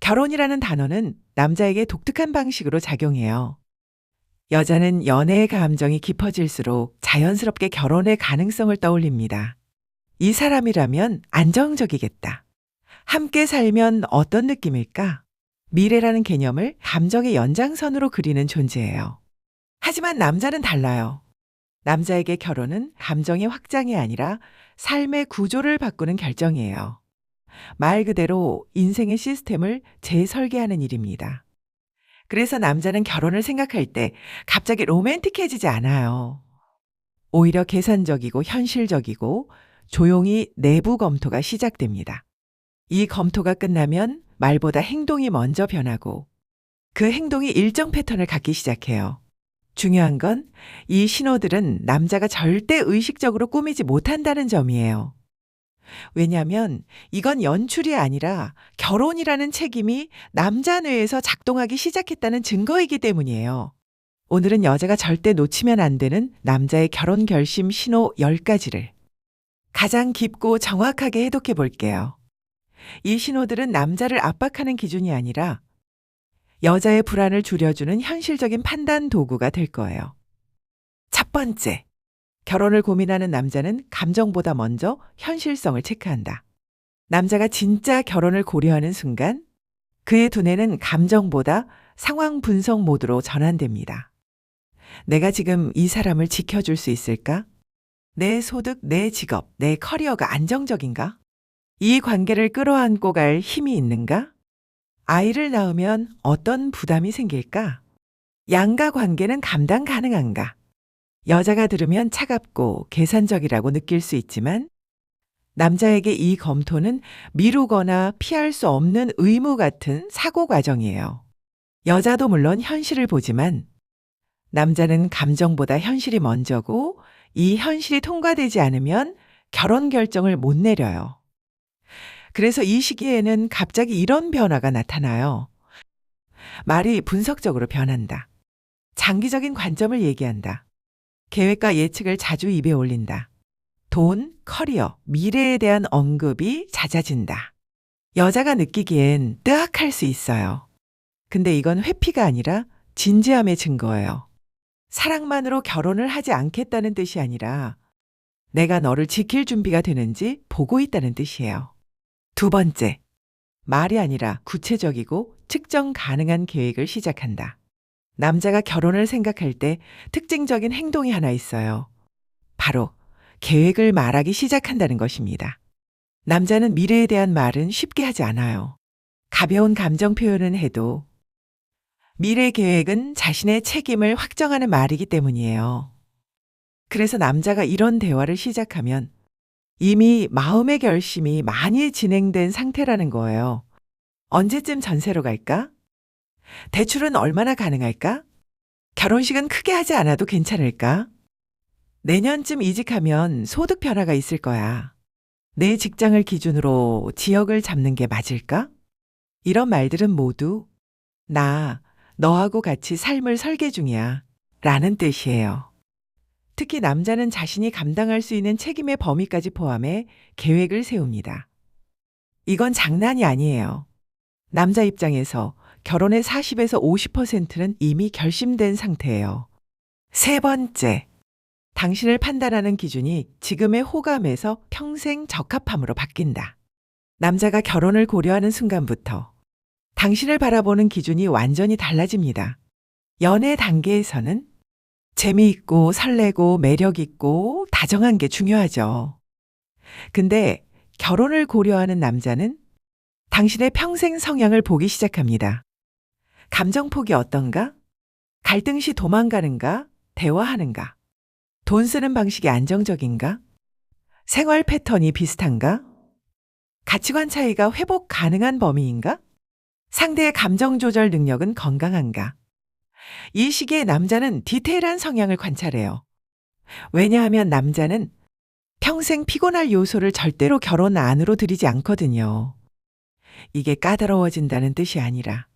결혼이라는 단어는 남자에게 독특한 방식으로 작용해요. 여자는 연애의 감정이 깊어질수록 자연스럽게 결혼의 가능성을 떠올립니다. 이 사람이라면 안정적이겠다. 함께 살면 어떤 느낌일까? 미래라는 개념을 감정의 연장선으로 그리는 존재예요. 하지만 남자는 달라요. 남자에게 결혼은 감정의 확장이 아니라 삶의 구조를 바꾸는 결정이에요. 말 그대로 인생의 시스템을 재설계하는 일입니다. 그래서 남자는 결혼을 생각할 때 갑자기 로맨틱해지지 않아요. 오히려 계산적이고 현실적이고 조용히 내부 검토가 시작됩니다. 이 검토가 끝나면 말보다 행동이 먼저 변하고 그 행동이 일정 패턴을 갖기 시작해요. 중요한 건 이 신호들은 남자가 절대 의식적으로 꾸미지 못한다는 점이에요. 왜냐하면 이건 연출이 아니라 결혼이라는 책임이 남자 뇌에서 작동하기 시작했다는 증거이기 때문이에요. 오늘은 여자가 절대 놓치면 안 되는 남자의 결혼 결심 신호 10가지를 가장 깊고 정확하게 해독해 볼게요. 이 신호들은 남자를 압박하는 기준이 아니라 여자의 불안을 줄여주는 현실적인 판단 도구가 될 거예요. 첫 번째, 결혼을 고민하는 남자는 감정보다 먼저 현실성을 체크한다. 남자가 진짜 결혼을 고려하는 순간 그의 두뇌는 감정보다 상황 분석 모드로 전환됩니다. 내가 지금 이 사람을 지켜줄 수 있을까? 내 소득, 내 직업, 내 커리어가 안정적인가? 이 관계를 끌어안고 갈 힘이 있는가? 아이를 낳으면 어떤 부담이 생길까? 양가 관계는 감당 가능한가? 여자가 들으면 차갑고 계산적이라고 느낄 수 있지만 남자에게 이 검토는 미루거나 피할 수 없는 의무 같은 사고 과정이에요. 여자도 물론 현실을 보지만 남자는 감정보다 현실이 먼저고 이 현실이 통과되지 않으면 결혼 결정을 못 내려요. 그래서 이 시기에는 갑자기 이런 변화가 나타나요. 말이 분석적으로 변한다. 장기적인 관점을 얘기한다. 계획과 예측을 자주 입에 올린다. 돈, 커리어, 미래에 대한 언급이 잦아진다. 여자가 느끼기엔 뜨악할 수 있어요. 근데 이건 회피가 아니라 진지함의 증거예요. 사랑만으로 결혼을 하지 않겠다는 뜻이 아니라 내가 너를 지킬 준비가 되는지 보고 있다는 뜻이에요. 두 번째, 말이 아니라 구체적이고 측정 가능한 계획을 시작한다. 남자가 결혼을 생각할 때 특징적인 행동이 하나 있어요. 바로 계획을 말하기 시작한다는 것입니다. 남자는 미래에 대한 말은 쉽게 하지 않아요. 가벼운 감정 표현은 해도 미래 계획은 자신의 책임을 확정하는 말이기 때문이에요. 그래서 남자가 이런 대화를 시작하면 이미 마음의 결심이 많이 진행된 상태라는 거예요. 언제쯤 전세로 갈까? 대출은 얼마나 가능할까? 결혼식은 크게 하지 않아도 괜찮을까? 내년쯤 이직하면 소득 변화가 있을 거야. 내 직장을 기준으로 지역을 잡는 게 맞을까? 이런 말들은 모두 나 너하고 같이 삶을 설계 중이야 라는 뜻이에요. 특히 남자는 자신이 감당할 수 있는 책임의 범위까지 포함해 계획을 세웁니다. 이건 장난이 아니에요. 남자 입장에서 결혼의 40에서 50%는 이미 결심된 상태예요. 세 번째, 당신을 판단하는 기준이 지금의 호감에서 평생 적합함으로 바뀐다. 남자가 결혼을 고려하는 순간부터 당신을 바라보는 기준이 완전히 달라집니다. 연애 단계에서는 재미있고 설레고 매력있고 다정한 게 중요하죠. 근데 결혼을 고려하는 남자는 당신의 평생 성향을 보기 시작합니다. 감정폭이 어떤가? 갈등 시 도망가는가? 대화하는가? 돈 쓰는 방식이 안정적인가? 생활 패턴이 비슷한가? 가치관 차이가 회복 가능한 범위인가? 상대의 감정 조절 능력은 건강한가? 이 시기에 남자는 디테일한 성향을 관찰해요. 왜냐하면 남자는 평생 피곤할 요소를 절대로 결혼 안으로 들이지 않거든요. 이게 까다로워진다는 뜻이 아니라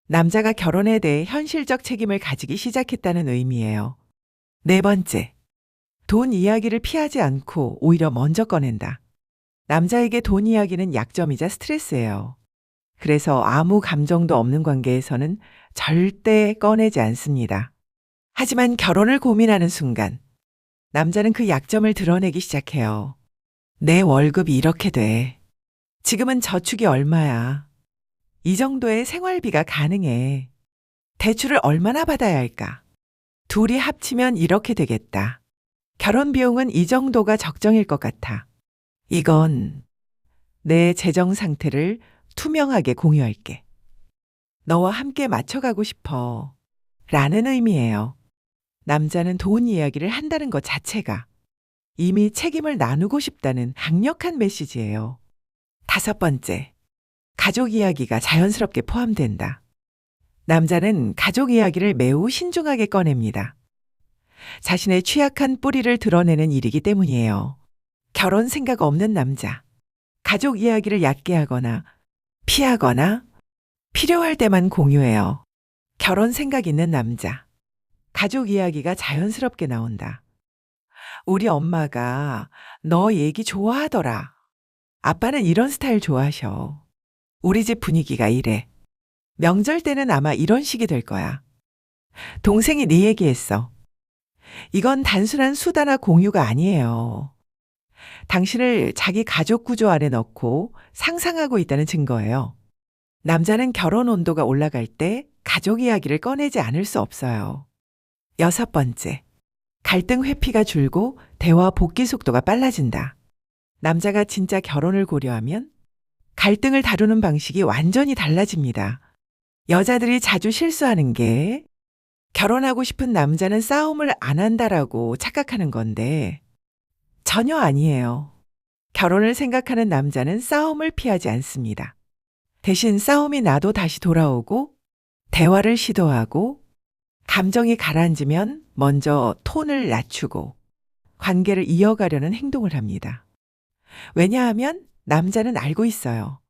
남자가 결혼에 대해 현실적 책임을 가지기 시작했다는 의미예요. 네 번째, 돈 이야기를 피하지 않고 오히려 먼저 꺼낸다. 남자에게 돈 이야기는 약점이자 스트레스예요. 그래서 아무 감정도 없는 관계에서는 절대 꺼내지 않습니다. 하지만 결혼을 고민하는 순간 남자는 그 약점을 드러내기 시작해요. 내 월급이 이렇게 돼. 지금은 저축이 얼마야. 이 정도의 생활비가 가능해. 대출을 얼마나 받아야 할까? 둘이 합치면 이렇게 되겠다. 결혼 비용은 이 정도가 적정일 것 같아. 이건 내 재정 상태를 투명하게 공유할게. 너와 함께 맞춰가고 싶어. 라는 의미예요. 남자는 돈 이야기를 한다는 것 자체가 이미 책임을 나누고 싶다는 강력한 메시지예요. 5번째, 가족 이야기가 자연스럽게 포함된다. 남자는 가족 이야기를 매우 신중하게 꺼냅니다. 자신의 취약한 뿌리를 드러내는 일이기 때문이에요. 결혼 생각 없는 남자. 가족 이야기를 얕게 하거나 피하거나 필요할 때만 공유해요. 결혼 생각 있는 남자. 가족 이야기가 자연스럽게 나온다. 우리 엄마가 너 얘기 좋아하더라. 아빠는 이런 스타일 좋아하셔. 우리 집 분위기가 이래. 명절 때는 아마 이런 식이 될 거야. 동생이 네 얘기했어. 이건 단순한 수다나 공유가 아니에요. 당신을 자기 가족 구조 안에 넣고 상상하고 있다는 증거예요. 남자는 결혼 온도가 올라갈 때 가족 이야기를 꺼내지 않을 수 없어요. 6번째, 갈등 회피가 줄고 대화 복귀 속도가 빨라진다. 남자가 진짜 결혼을 고려하면 갈등을 다루는 방식이 완전히 달라집니다. 여자들이 자주 실수하는 게 결혼하고 싶은 남자는 싸움을 안 한다라고 착각하는 건데 전혀 아니에요. 결혼을 생각하는 남자는 싸움을 피하지 않습니다. 대신 싸움이 나도 다시 돌아오고 대화를 시도하고 감정이 가라앉으면 먼저 톤을 낮추고 관계를 이어가려는 행동을 합니다. 왜냐하면 남자는 알고 있어요.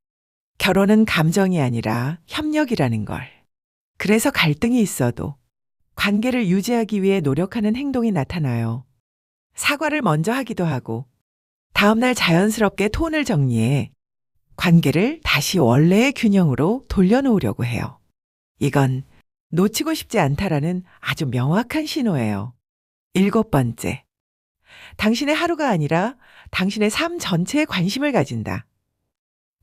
결혼은 감정이 아니라 협력이라는 걸. 그래서 갈등이 있어도 관계를 유지하기 위해 노력하는 행동이 나타나요. 사과를 먼저 하기도 하고 다음날 자연스럽게 톤을 정리해 관계를 다시 원래의 균형으로 돌려놓으려고 해요. 이건 놓치고 싶지 않다라는 아주 명확한 신호예요. 7번째, 당신의 하루가 아니라 당신의 삶 전체에 관심을 가진다.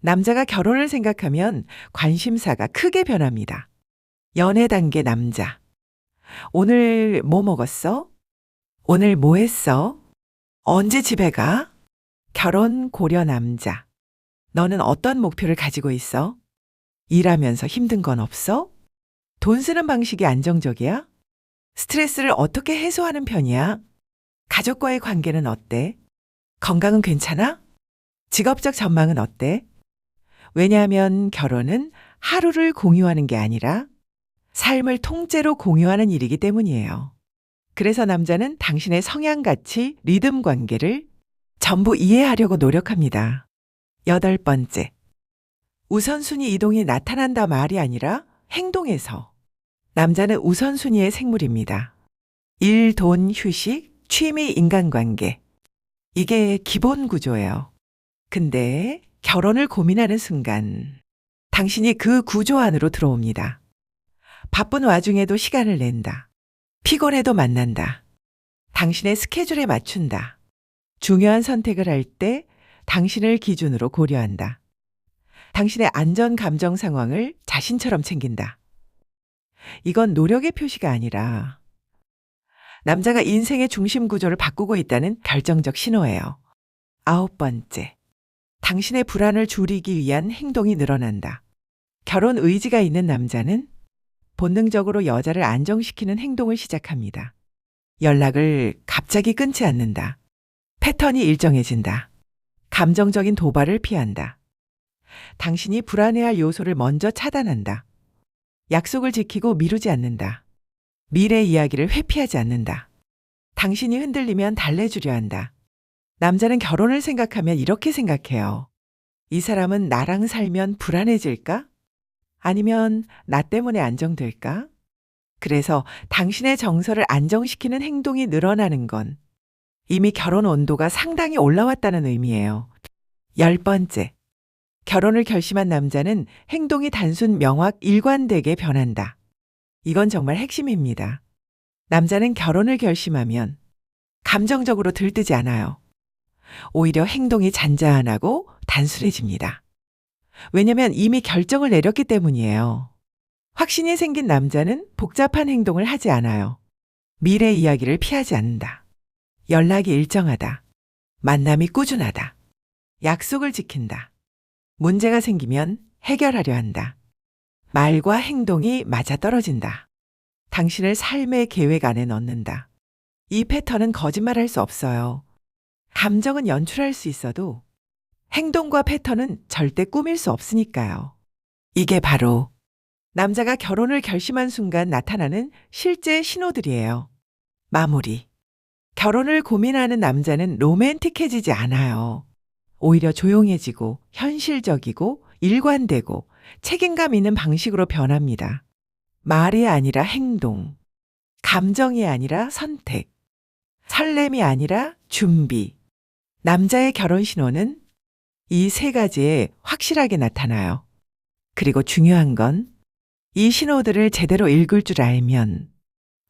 남자가 결혼을 생각하면 관심사가 크게 변합니다. 연애 단계 남자. 오늘 뭐 먹었어? 오늘 뭐 했어? 언제 집에 가? 결혼 고려 남자. 너는 어떤 목표를 가지고 있어? 일하면서 힘든 건 없어? 돈 쓰는 방식이 안정적이야? 스트레스를 어떻게 해소하는 편이야? 가족과의 관계는 어때? 건강은 괜찮아? 직업적 전망은 어때? 왜냐하면 결혼은 하루를 공유하는 게 아니라 삶을 통째로 공유하는 일이기 때문이에요. 그래서 남자는 당신의 성향같이 리듬 관계를 전부 이해하려고 노력합니다. 8번째, 우선순위 이동이 나타난다 말이 아니라 행동에서. 남자는 우선순위의 생물입니다. 일, 돈, 휴식, 취미, 인간관계. 이게 기본 구조예요. 근데 결혼을 고민하는 순간 당신이 그 구조 안으로 들어옵니다. 바쁜 와중에도 시간을 낸다. 피곤해도 만난다. 당신의 스케줄에 맞춘다. 중요한 선택을 할 때 당신을 기준으로 고려한다. 당신의 안전 감정 상황을 자신처럼 챙긴다. 이건 노력의 표시가 아니라 남자가 인생의 중심 구조를 바꾸고 있다는 결정적 신호예요. 9번째, 당신의 불안을 줄이기 위한 행동이 늘어난다. 결혼 의지가 있는 남자는 본능적으로 여자를 안정시키는 행동을 시작합니다. 연락을 갑자기 끊지 않는다. 패턴이 일정해진다. 감정적인 도발을 피한다. 당신이 불안해할 요소를 먼저 차단한다. 약속을 지키고 미루지 않는다. 미래 이야기를 회피하지 않는다. 당신이 흔들리면 달래주려 한다. 남자는 결혼을 생각하면 이렇게 생각해요. 이 사람은 나랑 살면 불안해질까? 아니면 나 때문에 안정될까? 그래서 당신의 정서를 안정시키는 행동이 늘어나는 건 이미 결혼 온도가 상당히 올라왔다는 의미예요. 10번째, 결혼을 결심한 남자는 행동이 단순 명확 일관되게 변한다. 이건 정말 핵심입니다. 남자는 결혼을 결심하면 감정적으로 들뜨지 않아요. 오히려 행동이 잔잔하고 단순해집니다. 왜냐면 이미 결정을 내렸기 때문이에요. 확신이 생긴 남자는 복잡한 행동을 하지 않아요. 미래 이야기를 피하지 않는다. 연락이 일정하다. 만남이 꾸준하다. 약속을 지킨다. 문제가 생기면 해결하려 한다. 말과 행동이 맞아떨어진다. 당신을 삶의 계획 안에 넣는다. 이 패턴은 거짓말할 수 없어요. 감정은 연출할 수 있어도 행동과 패턴은 절대 꾸밀 수 없으니까요. 이게 바로 남자가 결혼을 결심한 순간 나타나는 실제 신호들이에요. 마무리. 결혼을 고민하는 남자는 로맨틱해지지 않아요. 오히려 조용해지고 현실적이고 일관되고 책임감 있는 방식으로 변합니다. 말이 아니라 행동, 감정이 아니라 선택, 설렘이 아니라 준비. 남자의 결혼 신호는 이 세 가지에 확실하게 나타나요. 그리고 중요한 건 이 신호들을 제대로 읽을 줄 알면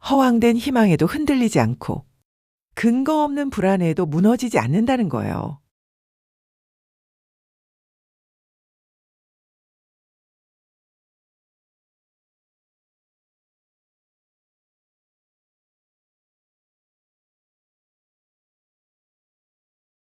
허황된 희망에도 흔들리지 않고 근거 없는 불안에도 무너지지 않는다는 거예요.